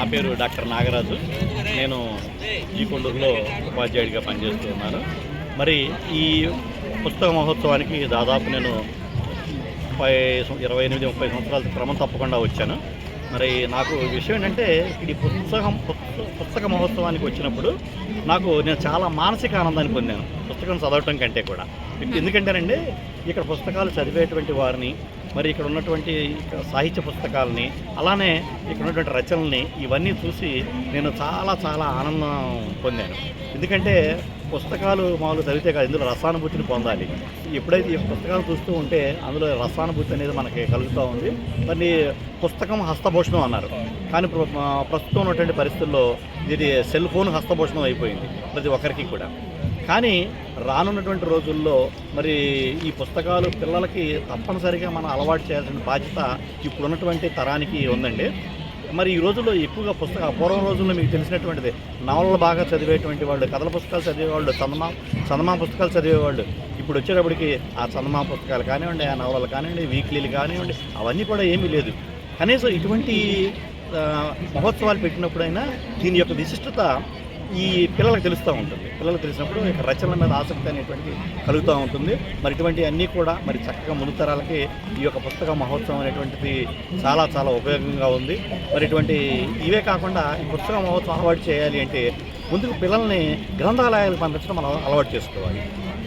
నా పేరు డాక్టర్ నాగరాజు. నేను ఈ కొండూరులో ఉపాధ్యాయుడిగా పనిచేస్తూ ఉన్నాను. మరి ఈ పుస్తక మహోత్సవానికి దాదాపు నేను 28-30 సంవత్సరాల క్రమం తప్పకుండా వచ్చాను. మరి నాకు విషయం ఏంటంటే ఈ పుస్తక మహోత్సవానికి వచ్చినప్పుడు నేను చాలా మానసిక ఆనందాన్ని పొందాను, పుస్తకం చదవటం కంటే కూడా. ఎందుకంటేనండి ఇక్కడ పుస్తకాలు చదివేటువంటి వారిని, మరి ఇక్కడ ఉన్నటువంటి సాహిత్య పుస్తకాలని, అలానే ఇక్కడ ఉన్నటువంటి రచనల్ని ఇవన్నీ చూసి నేను చాలా చాలా ఆనందం పొందాను. ఎందుకంటే పుస్తకాలు మామూలు చదివితే కాదు, ఇందులో రసానుభూతిని పొందాలి. ఎప్పుడైతే ఈ పుస్తకాలు చూస్తూ ఉంటే అందులో రసానుభూతి అనేది మనకి కలుగుతూ ఉంది. మరి పుస్తకం హస్తభూషణం అన్నారు, కానీ ప్రస్తుతం ఉన్నటువంటి పరిస్థితుల్లో ఇది సెల్ ఫోన్ హస్తభూషణం అయిపోయింది ప్రతి ఒక్కరికి కూడా. కానీ రానున్నటువంటి రోజుల్లో మరి ఈ పుస్తకాలు పిల్లలకి తప్పనిసరిగా మనం అలవాటు చేయాల్సిన బాధ్యత ఇప్పుడున్నటువంటి తరానికి ఉందండి. మరి ఈ రోజుల్లో ఎక్కువగా పూర్వం రోజుల్లో మీకు తెలిసినటువంటిది నవలలు బాగా చదివేటువంటి వాళ్ళు, కథల పుస్తకాలు చదివేవాళ్ళు, చందమామ పుస్తకాలు చదివేవాళ్ళు. ఇప్పుడు వచ్చేటప్పటికి ఆ చందమామ పుస్తకాలు కానివ్వండి, ఆ నవలలు కానివ్వండి, వీక్లీలు కానివ్వండి, అవన్నీ కూడా ఏమీ లేదు. కనీసం ఇటువంటి మహోత్సవాలు పెట్టినప్పుడైనా దీని యొక్క విశిష్టత ఈ పిల్లలకు తెలుస్తూ ఉంటుంది. పిల్లలకు తెలిసినప్పుడు ఇక రచనల మీద ఆసక్తి అనేటువంటిది కలుగుతూ ఉంటుంది. మరి ఇటువంటి అన్నీ కూడా మరి చక్కగా ముందు తరాలకి ఈ యొక్క పుస్తక మహోత్సవం అనేటువంటిది చాలా చాలా ఉపయోగంగా ఉంది. మరి ఇటువంటి ఇవే కాకుండా ఈ పుస్తక మహోత్సవం అలవాటు చేయాలి అంటే ముందుకు పిల్లల్ని గ్రంథాలయాలకు పంపించడం మనం అలవాటు చేసుకోవాలి.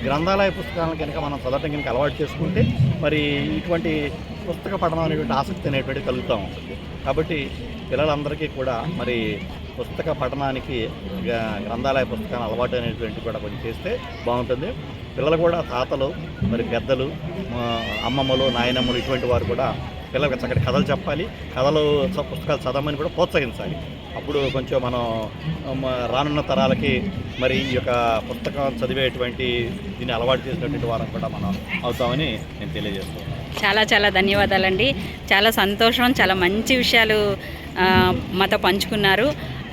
గ్రంథాలయ పుస్తకాలను కనుక మనం చదవటం కనుక అలవాటు చేసుకుంటే మరి ఇటువంటి పుస్తక పఠనం అనేటువంటి ఆసక్తి అనేటువంటిది కలుగుతూ ఉంటుంది. కాబట్టి పిల్లలందరికీ కూడా మరి పుస్తక పఠనానికి గ్రంథాలయ పుస్తకాలు అలవాటు అనేటువంటి కూడా కొంచెం చేస్తే బాగుంటుంది. పిల్లలు కూడా తాతలు, మరి పెద్దలు, అమ్మమ్మలు, నాయనమ్మలు ఇటువంటి వారు కూడా పిల్లలకు చక్కటి కథలు చెప్పాలి, పుస్తకాలు చదవమని కూడా ప్రోత్సహించాలి. అప్పుడు కొంచెం మనం రానున్న తరాలకి మరి ఈ యొక్క పుస్తకం చదివేటువంటి దీన్ని అలవాటు చేసినటువంటి వారం కూడా మనం అవుతామని నేను తెలియజేస్తున్నాను. చాలా చాలా ధన్యవాదాలండి. చాలా సంతోషం, చాలా మంచి విషయాలు మాతో పంచుకున్నారు.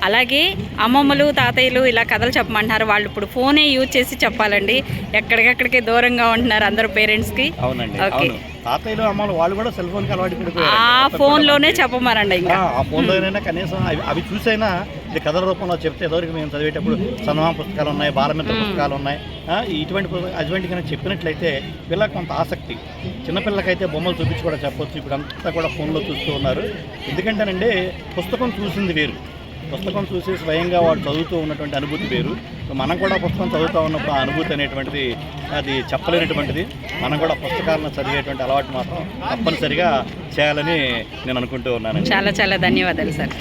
అలాగే అమ్మమ్మలు, తాతయ్యలు ఇలా కథలు చెప్పమంటున్నారు. వాళ్ళు ఇప్పుడు ఫోనే యూజ్ చేసి చెప్పాలండి. ఎక్కడికెక్కడికి దూరంగా ఉంటున్నారు అందరూ పేరెంట్స్కి. అవునండి, అవును. తాతయ్యలు, అమ్మలు వాళ్ళు కూడా సెల్ ఫోన్కి అలవాటు పడిపోయారు. ఆ ఫోన్లోనే చెప్పమారండి. ఇంకా ఆ ఫోన్లోనైనా కనీసం అవి చూసైనా ఇది కథల రూపంలో చెప్తే ఎదురికి మేము చదివేటప్పుడు చందమామ పుస్తకాలు ఉన్నాయి, బాలమిత్ర పుస్తకాలు ఉన్నాయి, అటువంటి కనుక చెప్పినట్లయితే పిల్లలకు కొంత ఆసక్తి. చిన్నపిల్లలకైతే బొమ్మలు చూపించి కూడా చెప్పొచ్చు. ఇప్పుడు అంతా కూడా ఫోన్లో చూస్తూ ఉన్నారు. ఎందుకంటేనండి పుస్తకం చూసింది వేరు, పుస్తకం చూసి స్వయంగా వాడు చదువుతూ ఉన్నటువంటి అనుభూతి వేరు. మనం కూడా పుస్తకం చదువుతూ ఉన్నప్పుడు ఆ అనుభూతి అనేటువంటిది అది చెప్పలేనటువంటిది. మనం కూడా పుస్తకాలను చదివేటువంటి అలవాటు మాత్రం తప్పనిసరిగా చేయాలని నేను అనుకుంటూ ఉన్నాను. చాలా చాలా ధన్యవాదాలు సార్.